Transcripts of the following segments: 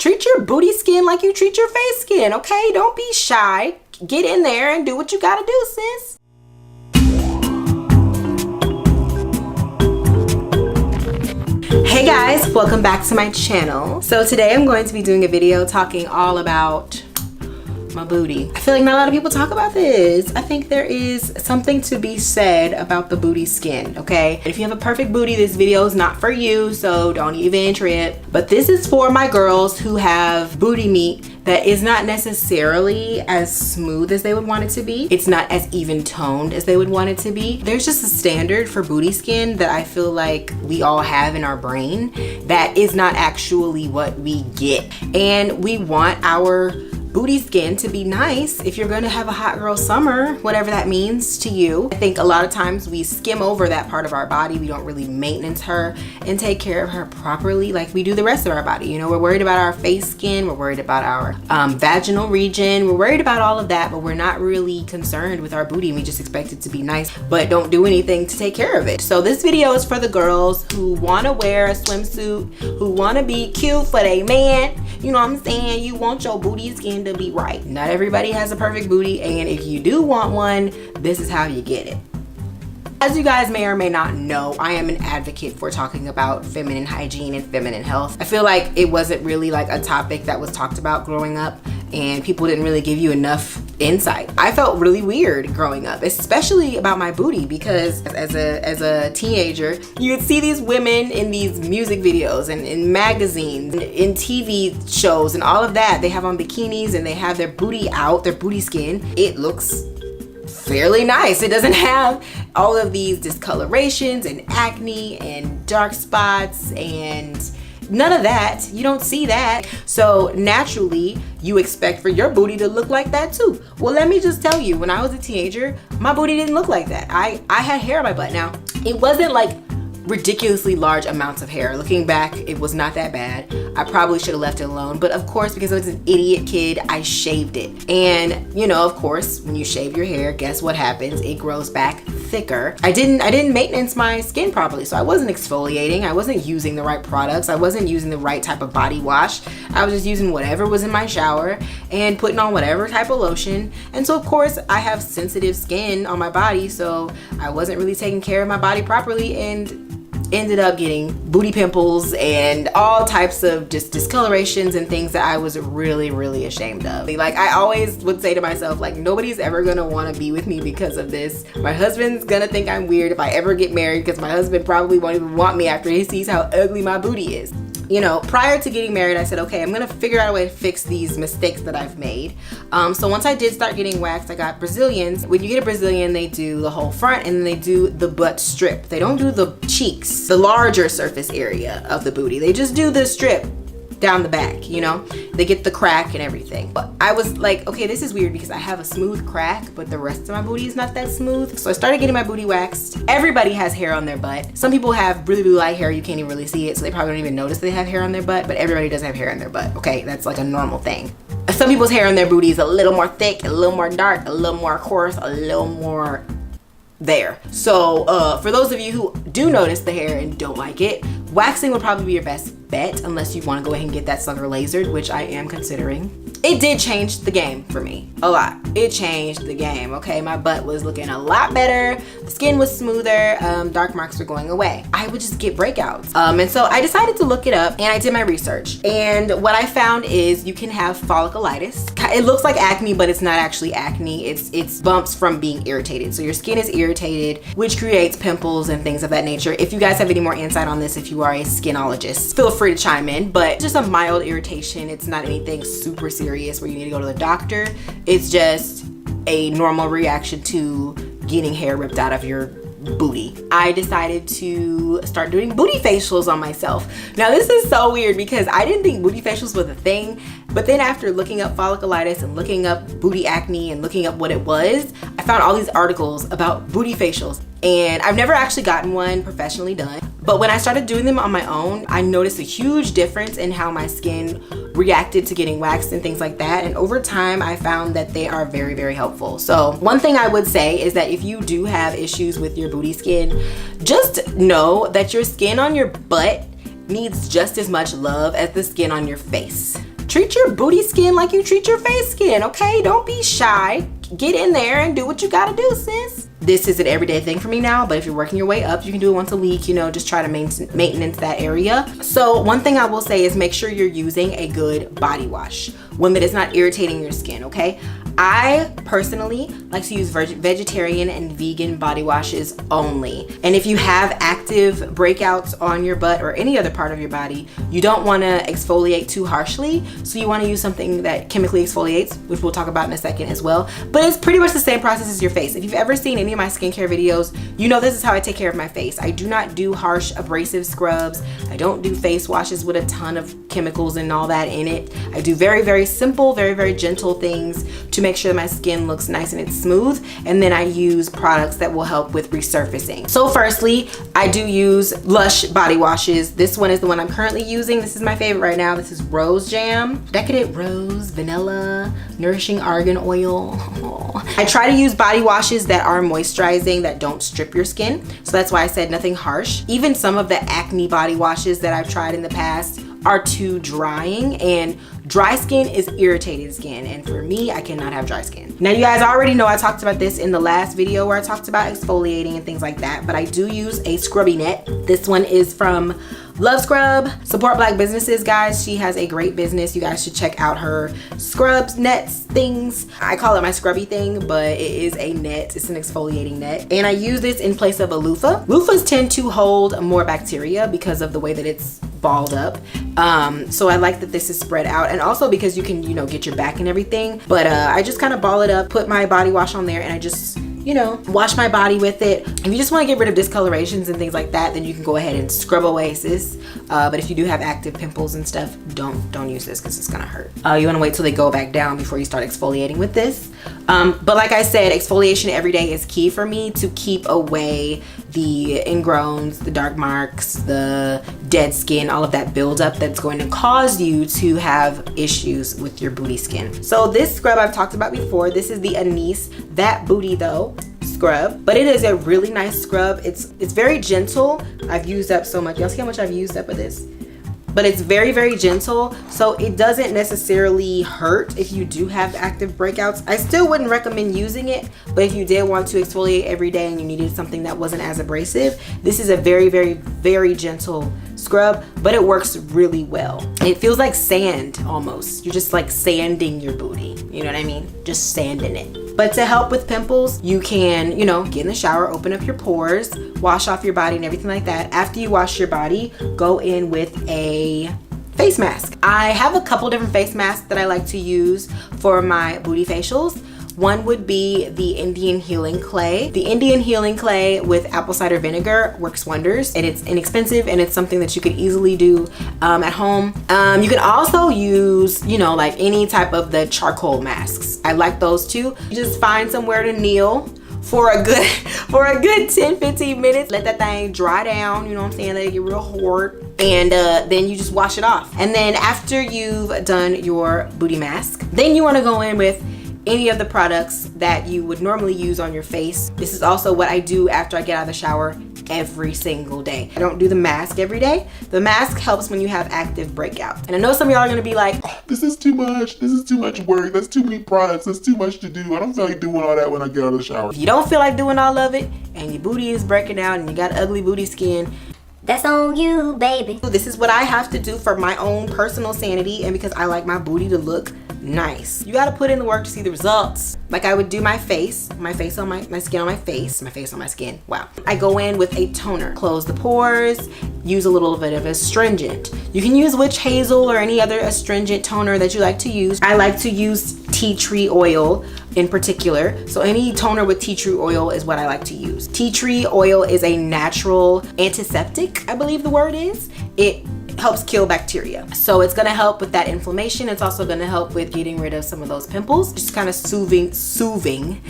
treat your booty skin like you treat your face skin, okay? Don't be shy. Get in there and do what you gotta do, sis. Hey guys, welcome back to my channel. So today I'm going to be doing a video talking all about my booty. I feel like not a lot of people talk about this. I think there is something to be said about the booty skin, okay? If you have a perfect booty, this video is not for you, so don't even trip. But this is for my girls who have booty meat that is not necessarily as smooth as they would want it to be. It's not as even toned as they would want it to be. There's just a standard for booty skin that I feel like we all have in our brain that is not actually what we get. And we want our booty skin to be nice if you're gonna have a hot girl summer, whatever that means to you. I think a lot of times we skim over that part of our body. We don't really maintenance her and take care of her properly like we do the rest of our body. You know, we're worried about our face skin, we're worried about our vaginal region, we're worried about all of that, but we're not really concerned with our booty. We just expect it to be nice, but don't do anything to take care of it. So this video is for the girls who wanna wear a swimsuit, who wanna be cute for their man. You know what I'm saying? You want your booty skin to be right. Not everybody has a perfect booty, and if you do want one, this is how you get it. As you guys may or may not know, I am an advocate for talking about feminine hygiene and feminine health. I feel like it wasn't really like a topic that was talked about growing up, and people didn't really give you enough insight. I felt really weird growing up, especially about my booty, because as a teenager, you would see these women in these music videos and in magazines, and in TV shows and all of that. They have on bikinis and they have their booty out, their booty skin. It looks fairly nice. It doesn't have all of these discolorations and acne and dark spots and none of that. You don't see that. So naturally, you expect for your booty to look like that too. Well, let me just tell you, when I was a teenager, my booty didn't look like that. I had hair on my butt. Now, it wasn't like ridiculously large amounts of hair. Looking back, it was not that bad. I probably should have left it alone, but of course, because I was an idiot kid, I shaved it. And you know, of course, when you shave your hair, guess what happens? It grows back thicker. I didn't maintenance my skin properly, so I wasn't exfoliating, I wasn't using the right products, I wasn't using the right type of body wash. I was just using whatever was in my shower and putting on whatever type of lotion. And so of course, I have sensitive skin on my body, so I wasn't really taking care of my body properly and ended up getting booty pimples and all types of just discolorations and things that I was really, really ashamed of. Like, I always would say to myself, like, nobody's ever gonna wanna be with me because of this. My husband's gonna think I'm weird if I ever get married, because my husband probably won't even want me after he sees how ugly my booty is. You know, prior to getting married, I said, okay, I'm gonna figure out a way to fix these mistakes that I've made. So once I did start getting waxed, I got Brazilians. When you get a Brazilian, they do the whole front and then they do the butt strip. They don't do the cheeks, the larger surface area of the booty. They just do the strip down the back, you know? They get the crack and everything. But I was like, okay, this is weird because I have a smooth crack, but the rest of my booty is not that smooth. So I started getting my booty waxed. Everybody has hair on their butt. Some people have really, really light hair. You can't even really see it, so they probably don't even notice they have hair on their butt, but everybody does have hair on their butt, okay? That's like a normal thing. Some people's hair on their booty is a little more thick, a little more dark, a little more coarse, a little more there. So for those of you who do notice the hair and don't like it, waxing would probably be your best bet, unless you want to go ahead and get that sucker lasered, which I am considering. It did change the game for me a lot. It changed the game, okay? My butt was looking a lot better, the skin was smoother, dark marks were going away. I would just get breakouts. And so I decided to look it up and I did my research. And what I found is you can have folliculitis. It looks like acne, but it's not actually acne. It's bumps from being irritated. So your skin is irritated, which creates pimples and things of that nature. If you guys have any more insight on this, if you are a skinologist, feel free to chime in, but just a mild irritation. It's not anything super serious where you need to go to the doctor. It's just a normal reaction to getting hair ripped out of your booty. I decided to start doing booty facials on myself. Now this is so weird because I didn't think booty facials was a thing, but then after looking up folliculitis and looking up booty acne and looking up what it was, I found all these articles about booty facials. And I've never actually gotten one professionally done, but when I started doing them on my own, I noticed a huge difference in how my skin reacted to getting waxed and things like that. And over time, I found that they are very, very helpful. So one thing I would say is that if you do have issues with your booty skin, just know that your skin on your butt needs just as much love as the skin on your face. treat your booty skin like you treat your face skin, okay? Don't be shy. Get in there and do what you gotta do, sis. This is an everyday thing for me now, but if you're working your way up, you can do it once a week, you know, just try to maintenance that area. So one thing I will say is make sure you're using a good body wash, one that is not irritating your skin, okay? I personally like to use vegetarian and vegan body washes only. And if you have active breakouts on your butt or any other part of your body, you don't want to exfoliate too harshly. So you want to use something that chemically exfoliates, which we'll talk about in a second as well. But it's pretty much the same process as your face. If you've ever seen any of my skincare videos, you know this is how I take care of my face. I do not do harsh abrasive scrubs. I don't do face washes with a ton of chemicals and all that in it. I do very, very simple, very, very gentle things to make sure that my skin looks nice and it's smooth, and then I use products that will help with resurfacing. So firstly, I do use Lush body washes. This one is the one I'm currently using. This is my favorite right now. This is Rose Jam, Decadent Rose, Vanilla, Nourishing Argan Oil. I try to use body washes that are moisturizing, that don't strip your skin. So that's why I said nothing harsh. Even some of the Acne body washes that I've tried in the past are too drying, and dry skin is irritated skin, and for me, I cannot have dry skin. Now you guys already know I talked about this in the last video where I talked about exfoliating and things like that, but I do use a scrubby net. This one is from Love Scrub. Support Black businesses, guys. She has a great business. You guys should check out her scrubs, nets, things. I call it my scrubby thing, but it is a net. It's an exfoliating net. And I use this in place of a loofah. Loofahs tend to hold more bacteria because of the way that it's balled up. So I like that this is spread out, and also because you can, you know, get your back and everything. But I just kind of ball it up, put my body wash on there, and I just, you know, wash my body with it. If you just want to get rid of discolorations and things like that, then you can go ahead and scrub away, sis. But if you do have active pimples and stuff, don't use this because it's gonna hurt. You want to wait till they go back down before you start exfoliating with this. But like I said, exfoliation every day is key for me to keep away the ingrowns, the dark marks, the dead skin, all of that buildup that's going to cause you to have issues with your booty skin. So this scrub I've talked about before. This is the Anise That Booty Though scrub, but it is a really nice scrub. It's very gentle. I've used up so much. Y'all see how much I've used up of this? But it's very, very gentle, so it doesn't necessarily hurt if you do have active breakouts. I still wouldn't recommend using it, but if you did want to exfoliate every day and you needed something that wasn't as abrasive, this is a very, very, very gentle scrub, but it works really well. It feels like sand almost. You're just like sanding your booty, you know what I mean? Just sanding it. But to help with pimples, you can, you know, get in the shower, open up your pores, wash off your body and everything like that. After you wash your body, go in with a face mask. I have a couple different face masks that I like to use for my booty facials. One would be the Indian Healing Clay. The Indian Healing Clay with apple cider vinegar works wonders, and it's inexpensive, and it's something that you could easily do at home. You can also use, you know, like any type of the charcoal masks. I like those too. You just find somewhere to kneel for a good 10-15 minutes. Let that thing dry down, you know what I'm saying? Let it get real hard. And then you just wash it off. And then after you've done your booty mask, then you want to go in with any of the products that you would normally use on your face. This is also what I do after I get out of the shower every single day. I don't do the mask every day. The mask helps when you have active breakouts. And I know some of y'all are gonna be like, oh, this is too much. This is too much work. That's too many products. That's too much to do. I don't feel like doing all that when I get out of the shower. If you don't feel like doing all of it and your booty is breaking out and you got ugly booty skin, that's on you, baby. This is what I have to do for my own personal sanity and because I like my booty to look nice. You gotta put in the work to see the results. Like I would do my face on my skin on my face, my face on my skin. Wow. I go in with a toner, close the pores, use a little bit of astringent. You can use witch hazel or any other astringent toner that you like to use. I like to use tea tree oil in particular. So any toner with tea tree oil is what I like to use. Tea tree oil is a natural antiseptic, I believe the word is. It helps kill bacteria. So it's gonna help with that inflammation. It's also gonna help with getting rid of some of those pimples. Just kind of soothing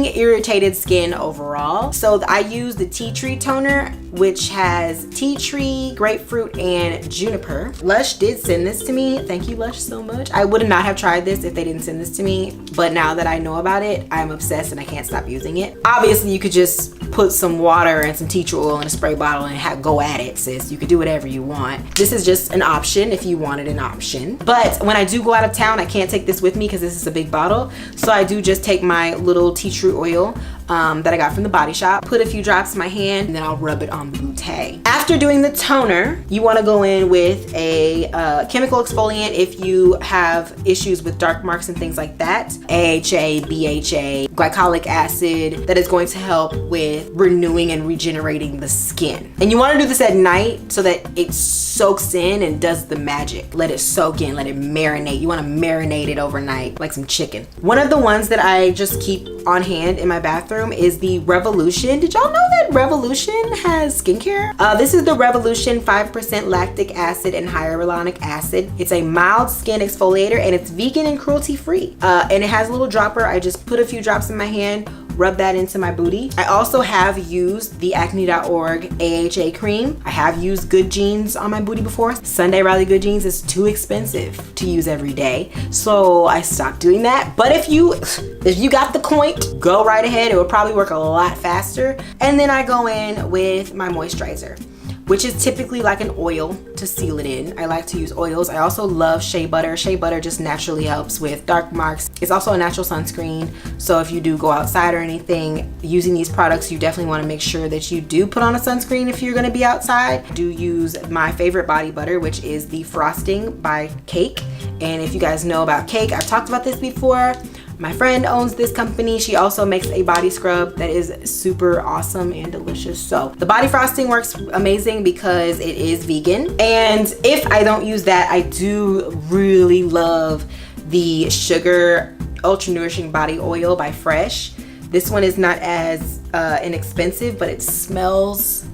irritated skin overall. So I use the tea tree toner, which has tea tree, grapefruit, and juniper. Lush did send this to me. Thank you, Lush, so much. I would not have tried this if they didn't send this to me, but now that I know about it, I'm obsessed and I can't stop using it. Obviously, you could just put some water and some tea tree oil in a spray bottle and go at it, sis. You could do whatever you want. This is just an option if you wanted an option. But when I do go out of town, I can't take this with me because this is a big bottle. So I do just take my little tea tree oil that I got from the Body Shop, put a few drops in my hand, and then I'll rub it on the bootay. After doing the toner, you want to go in with a chemical exfoliant if you have issues with dark marks and things like that. AHA, BHA, glycolic acid, that is going to help with renewing and regenerating the skin. And you want to do this at night so that it soaks in and does the magic. Let it soak in, let it marinate. You want to marinate it overnight like some chicken. One of the ones that I just keep on hand in my bathroom is the Revolution. Did y'all know that Revolution has skincare? This is the Revolution 5% lactic acid and hyaluronic acid. It's a mild skin exfoliator and it's vegan and cruelty free. And it has a little dropper. I just put a few drops in my hand, rub that into my booty. I also have used the acne.org AHA cream. I have used Good Jeans on my booty before. Sunday Riley Good Jeans is too expensive to use every day, so I stopped doing that. But if you got the point, go right ahead. It will probably work a lot faster. And then I go in with my moisturizer, which is typically like an oil to seal it in. I like to use oils. I also love shea butter. Shea butter just naturally helps with dark marks. It's also a natural sunscreen. So if you do go outside or anything, using these products, you definitely wanna make sure that you do put on a sunscreen if you're gonna be outside. I do use my favorite body butter, which is the Frosting by Cake. And if you guys know about Cake, I've talked about this before. My friend owns this company. She also makes a body scrub that is super awesome and delicious. So the body frosting works amazing because it is vegan. And if I don't use that, I do really love the Sugar Ultra Nourishing Body Oil by Fresh. This one is not as inexpensive, but it smells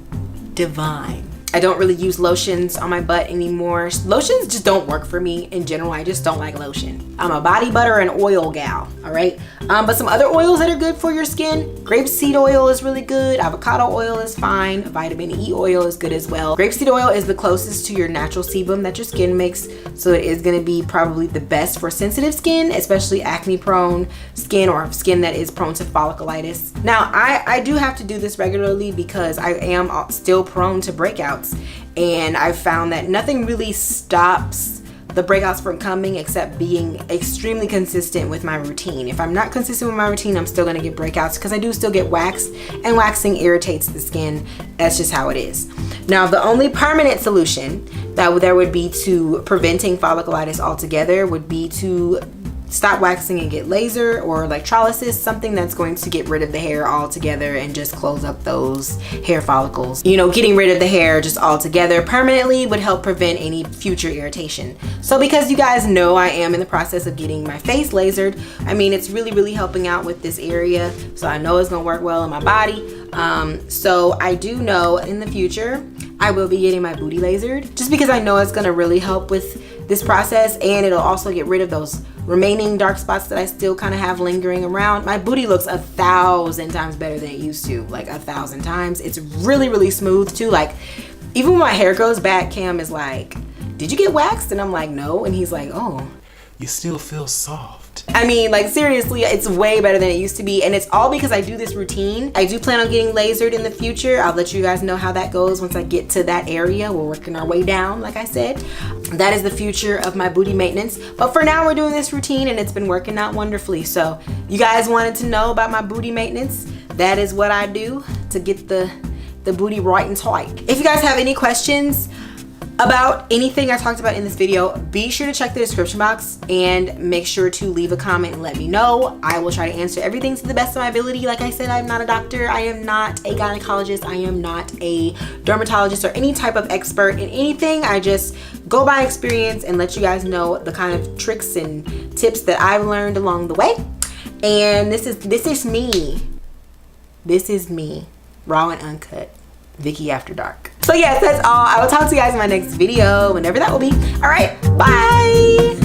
divine. I don't really use lotions on my butt anymore. Lotions just don't work for me in general. I just don't like lotion. I'm a body butter and oil gal, all right? But some other oils that are good for your skin, grapeseed oil is really good. Avocado oil is fine. Vitamin E oil is good as well. Grapeseed oil is the closest to your natural sebum that your skin makes, so it is gonna be probably the best for sensitive skin, especially acne prone skin or skin that is prone to folliculitis. Now, I do have to do this regularly because I am still prone to breakouts. And I've found that nothing really stops the breakouts from coming except being extremely consistent with my routine. If I'm not consistent with my routine, I'm still gonna get breakouts because I do still get waxed, and waxing irritates the skin. That's just how it is. Now, the only permanent solution that there would be to preventing folliculitis altogether would be to stop waxing and get laser or electrolysis, something that's going to get rid of the hair altogether and just close up those hair follicles. You know, getting rid of the hair just altogether permanently would help prevent any future irritation. So because you guys know I am in the process of getting my face lasered, I mean, it's really helping out with this area. So I know it's gonna work well in my body. So I do know in the future, I will be getting my booty lasered just because I know it's gonna really help with this process, and it'll also get rid of those remaining dark spots that I still kind of have lingering around. My booty looks 1,000 times better than it used to, like 1,000 times. It's really smooth too. Like even when my hair grows back, Cam is like, did you get waxed? And I'm like, no. And he's like, oh, You still feel soft. I mean, like seriously, it's way better than it used to be, and it's all because I do this routine. I do plan on getting lasered in the future. I'll let you guys know how that goes once I get to that area. We're working our way down, like I said. That is the future of my booty maintenance. But for now, we're doing this routine and it's been working out wonderfully. So you guys wanted to know about my booty maintenance. That is what I do to get the booty right and tight. If you guys have any questions about anything I talked about in this video, be sure to check the description box and make sure to leave a comment and let me know. I will try to answer everything to the best of my ability. Like I said, I'm not a doctor. I am not a gynecologist. I am not a dermatologist or any type of expert in anything. I just go by experience and let you guys know the kind of tricks and tips that I've learned along the way. And this is me. This is me, raw and uncut, Vicky After Dark. So yes, that's all. I will talk to you guys in my next video, whenever that will be. All right, bye.